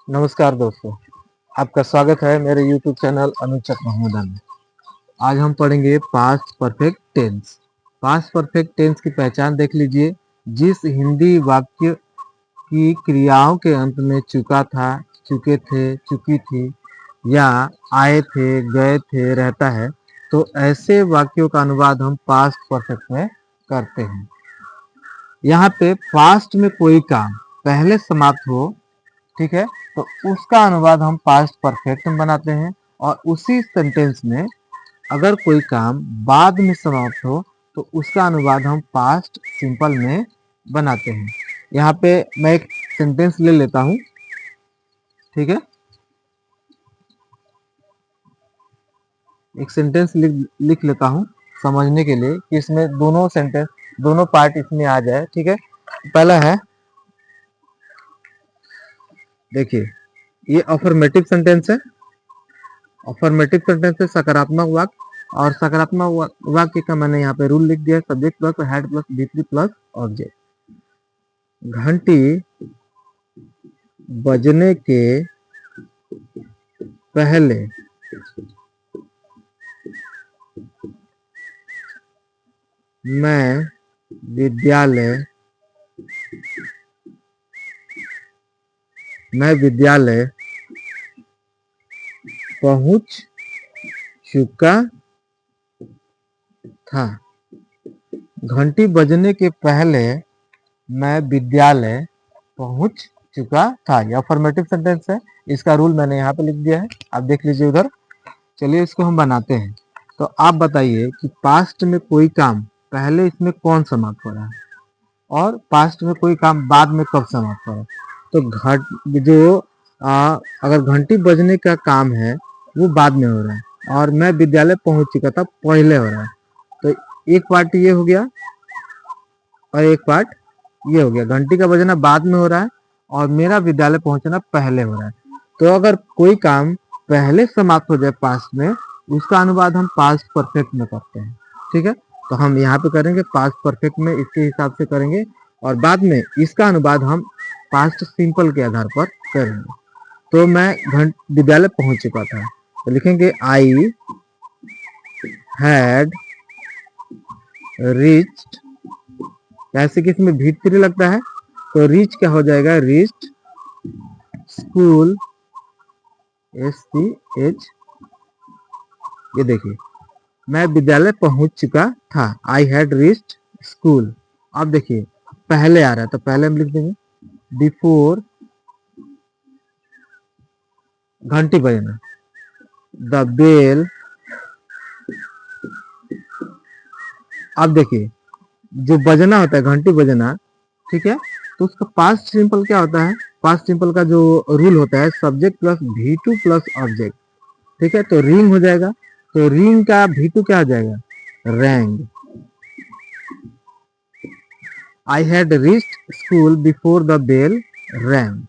नमस्कार दोस्तों, आपका स्वागत है मेरे YouTube चैनल अनुचक महमूदा में। आज हम पढ़ेंगे past perfect tense. Past perfect tense की पहचान देख लीजिए। जिस हिंदी वाक्य की क्रियाओं के अंत में चुका था, चुके थे, चुकी थी या आए थे, गए थे रहता है, तो ऐसे वाक्यों का अनुवाद हम पास्ट परफेक्ट में करते हैं। यहाँ पे पास्ट में कोई काम पहले समाप्त हो, ठीक है, तो उसका अनुवाद हम पास्ट परफेक्ट में बनाते हैं। और उसी सेंटेंस में अगर कोई काम बाद में समाप्त हो तो उसका अनुवाद हम पास्ट सिंपल में बनाते हैं। यहाँ पे मैं एक सेंटेंस ले लेता हूँ, ठीक है। एक सेंटेंस लिख लेता हूँ समझने के लिए कि इसमें दोनों पार्ट इसमें आ जाए, ठीक है। पहला है, देखिए, ये अफर्मेटिव सेंटेंस है। अफर्मेटिव सेंटेंस है सकारात्मक वाक्य, और सकारात्मक वाक्य का मैंने यहाँ पे रूल लिख दिया, subject plus head plus V3 plus object. घंटी बजने के पहले मैं विद्यालय पहुंच चुका था। घंटी बजने के पहले मैं विद्यालय पहुंच चुका था। यह अफर्मेटिव सेंटेंस है। इसका रूल मैंने यहाँ पे लिख दिया है, आप देख लीजिए उधर। चलिए इसको हम बनाते हैं। तो आप बताइए कि पास्ट में कोई काम पहले इसमें कौन समाप्त हो रहा है और पास्ट में कोई काम बाद में कब समाप्त हो रहा है। तो अगर घंटी बजने का काम है वो बाद में हो रहा है और मैं विद्यालय पहुंच चुका था पहले हो रहा है। तो एक पार्ट ये हो गया और एक पार्ट ये हो गया। घंटी का बजना बाद में हो रहा है और मेरा विद्यालय पहुंचना पहले हो रहा है। तो अगर कोई काम पहले समाप्त हो जाए पास्ट में, उसका अनुवाद हम पास्ट परफेक्ट में करते हैं, ठीक है। तो हम यहाँ पे करेंगे पास्ट परफेक्ट में, इसके हिसाब से करेंगे और बाद में इसका अनुवाद हम पास्ट सिंपल के आधार पर करेंगे। तो मैं विद्यालय पहुंच चुका था, तो लिखेंगे आई हैड रीच्ड। ऐसे कि इसमें V3 लगता है तो रीच क्या हो जाएगा, रीच्ड स्कूल, SCH। ये देखिए, मैं विद्यालय पहुंच चुका था, आई हैड रीच्ड स्कूल। अब देखिए पहले आ रहा है तो पहले हम लिख देंगे बिफोर घंटी बजना, द बेल। अब देखिए, जो बजना होता है घंटी बजना, ठीक है, तो उसका पास्ट सिंपल क्या होता है। पास्ट सिंपल का जो रूल होता है subject plus V2 plus object, ठीक है। तो रिंग हो जाएगा, तो रिंग का V2 क्या हो जाएगा, rang. I had reached school before the bell rang.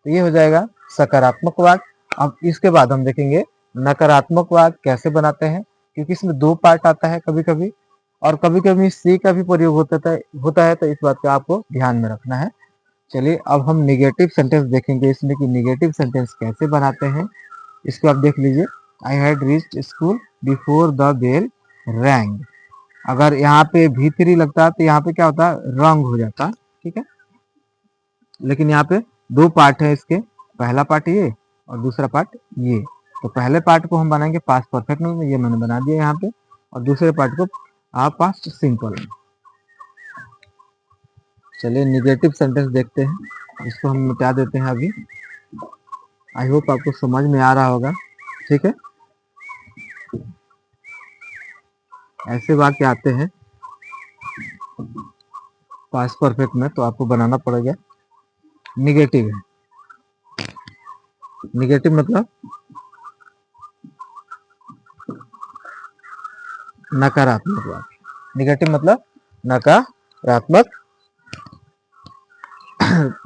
तो ये हो जाएगा सकारात्मक वाक्य। अब इसके बाद हम देखेंगे नकारात्मक वाक्य कैसे बनाते हैं, क्योंकि इसमें दो पार्ट आता है कभी कभी, और कभी कभी सी का भी प्रयोग होता है, तो इस बात का आपको ध्यान में रखना है। चलिए अब हम निगेटिव सेंटेंस देखेंगे इसमें कि निगेटिव सेंटेंस कैसे बनाते हैं। इसको आप देख लीजिए, I had reached school before the bell rang. अगर यहाँ पे V3 लगता तो यहाँ पे क्या होता, रंग हो जाता, ठीक है। लेकिन यहाँ पे दो पार्ट है इसके, पहला पार्ट ये और दूसरा पार्ट ये। तो पहले पार्ट को हम बनाएंगे पास्ट परफेक्ट में, ये मैंने बना दिया यहाँ पे, और दूसरे पार्ट को आप पास्ट सिंपल में। चलिए निगेटिव सेंटेंस देखते हैं, इसको हम मिटा देते हैं अभी। आई होप आपको समझ में आ रहा होगा, ठीक है। ऐसे वाक्य आते हैं पास्ट परफेक्ट में, तो आपको बनाना पड़ेगा। निगेटिव है, निगेटिव मतलब नकारात्मक वाक्य। निगेटिव मतलब नकारात्मक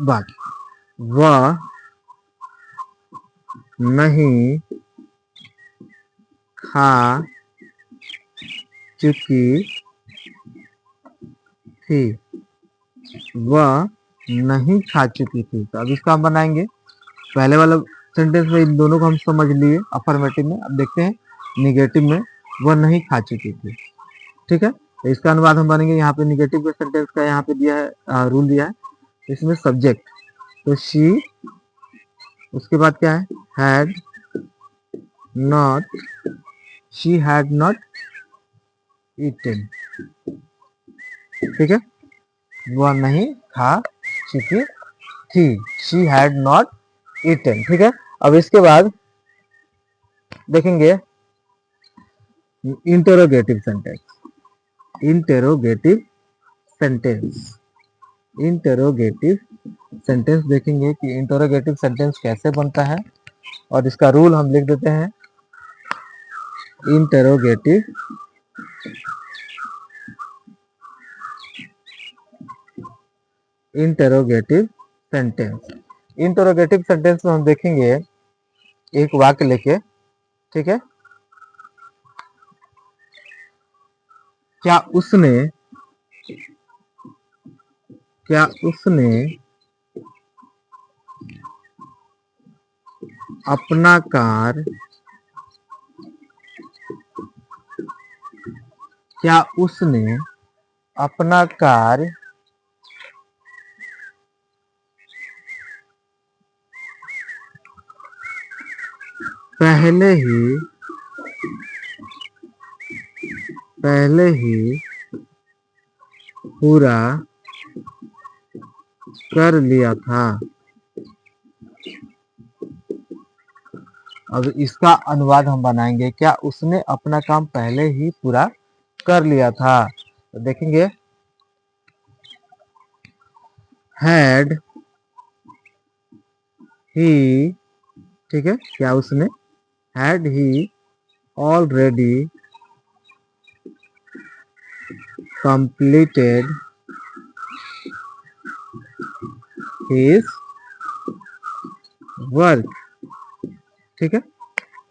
वाक्य। वह नहीं खा चुकी थी, वह नहीं खा चुकी थी। तो अब इसका हम बनाएंगे पहले वाला सेंटेंस में इन दोनों को हम समझ लिए अफर्मेटिव में। अब देखते हैं निगेटिव में, वह नहीं खा चुकी थी। ठीक है, तो इसका अनुवाद हम बनेंगे। यहाँ पे निगेटिव के सेंटेंस का यहाँ पे दिया है, रूल दिया है। इसमें सब्जेक्ट तो शी, उसके बाद क्या है, had not, she had not eaten. ठीक है, वह नहीं खा चुकी थी, शी हैड नॉट ईटन। ठीक है, अब इसके बाद देखेंगे interrogative sentence. Interrogative sentence, interrogative sentence देखेंगे कि इंटरोगेटिव सेंटेंस कैसे बनता है, और इसका रूल हम लिख देते हैं। Interrogative interrogative sentence, interrogative sentence में हम देखेंगे एक वाक्य लेके। ठीक है, क्या उसने अपना कार, क्या उसने अपना कार पहले ही पूरा कर लिया था। अब इसका अनुवाद हम बनाएंगे, क्या उसने अपना काम पहले ही पूरा कर लिया था। तो देखेंगे हैड ही, ठीक है, क्या उसने, had he already completed his work। ठीक है,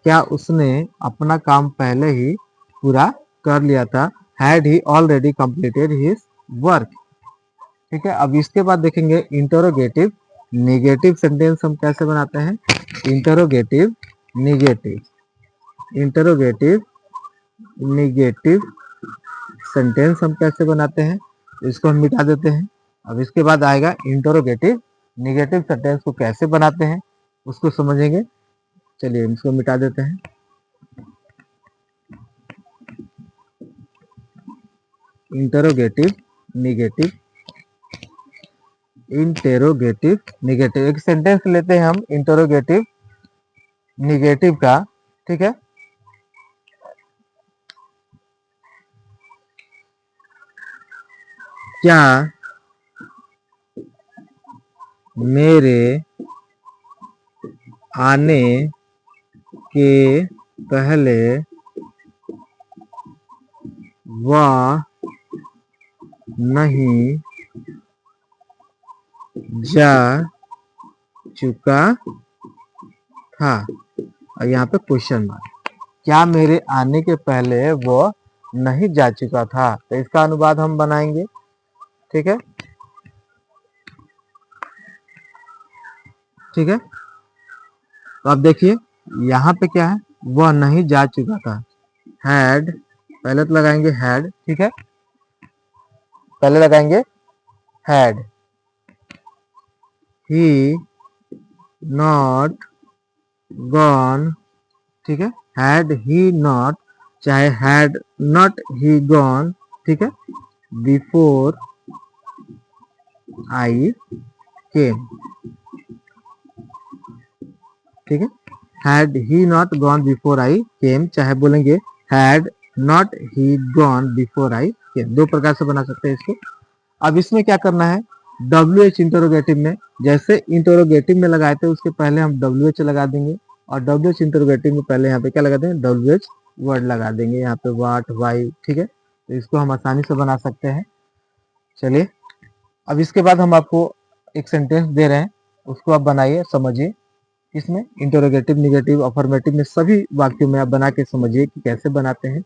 क्या उसने अपना काम पहले ही पूरा कर लिया था, had he already completed his work। ठीक है, अब इसके बाद देखेंगे इंटरोगेटिव निगेटिव सेंटेंस हम कैसे बनाते हैं। इंटरोगेटिव इंटरोगेटिव निगेटिव सेंटेंस हम कैसे बनाते हैं, इसको हम मिटा देते हैं। अब इसके बाद आएगा इंटरोगेटिव निगेटिव सेंटेंस को कैसे बनाते हैं उसको समझेंगे। चलिए इसको मिटा देते हैं। इंटरोगेटिव निगेटिव, इंटेरोगेटिव निगेटिव, एक सेंटेंस लेते हैं हम इंटरोगेटिव निगेटिव का। ठीक है, क्या मेरे आने के पहले वह नहीं जा चुका था। और यहाँ पे क्वेश्चन मार्क, क्या मेरे आने के पहले वो नहीं जा चुका था। तो इसका अनुवाद हम बनाएंगे। ठीक है, ठीक है, तो अब देखिए यहाँ पे क्या है, वह नहीं जा चुका था, हैड, पहले तो लगाएंगे हैड। ठीक है, पहले लगाएंगे हैड, ही नॉट गॉन। ठीक है, हैड ही नॉट, चाहे हैड नॉट ही गॉन। ठीक है, बिफोर आई केम। ठीक है, had he not gone before I came, चाहे बोलेंगे had not he gone before I came. दो प्रकार से बना सकते हैं इसको। अब इसमें क्या करना है, WH इंटरोगेटिव में, जैसे इंटरोगेटिव में लगाए थे उसके पहले हम WH लगा देंगे, और WH इंटरोगेटिव में पहले यहाँ पे क्या लगा देंगे, WH वर्ड लगा देंगे, यहाँ पे व्हाट, वाई। ठीक है, तो इसको हम आसानी से बना सकते हैं। चलिए अब इसके बाद हम आपको एक सेंटेंस दे रहे हैं, उसको आप बनाइए, समझिए। इसमें इंटरोगेटिव निगेटिव अफर्मेटिव में सभी वाक्यों में आप बना के समझिए कि कैसे बनाते हैं,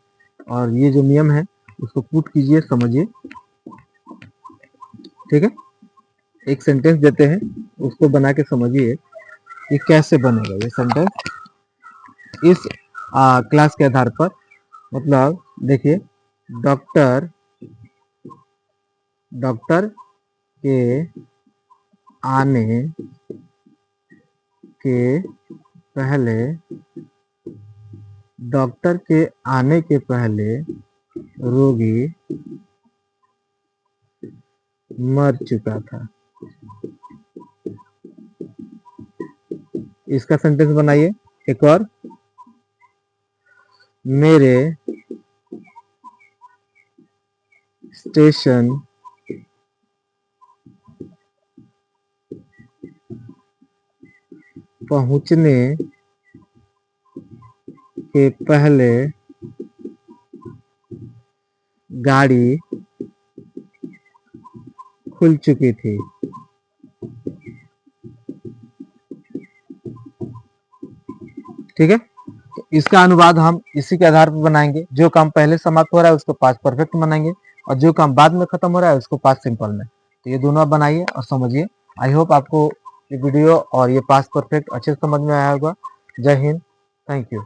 और ये जो नियम है उसको पुट कीजिए, समझिए। ठीक है, एक सेंटेंस देते हैं उसको बना के समझिए ये कैसे बनेगा ये सेंटेंस इस क्लास के आधार पर। मतलब देखिए, डॉक्टर डॉक्टर के आने के पहले डॉक्टर के आने के पहले रोगी मर चुका था। इसका सेंटेंस बनाइए एक और। मेरे स्टेशन पहुंचने के पहले गाड़ी खुल चुकी थी। ठीक है, तो इसका अनुवाद हम इसी के आधार पर बनाएंगे। जो काम पहले समाप्त हो रहा है उसको पास्ट परफेक्ट बनाएंगे, और जो काम बाद में खत्म हो रहा है उसको पास्ट सिंपल में। तो ये दोनों बनाइए और समझिए। आई होप आपको ये वीडियो और ये पास्ट परफेक्ट अच्छे से समझ में आया होगा। जय हिंद, थैंक यू।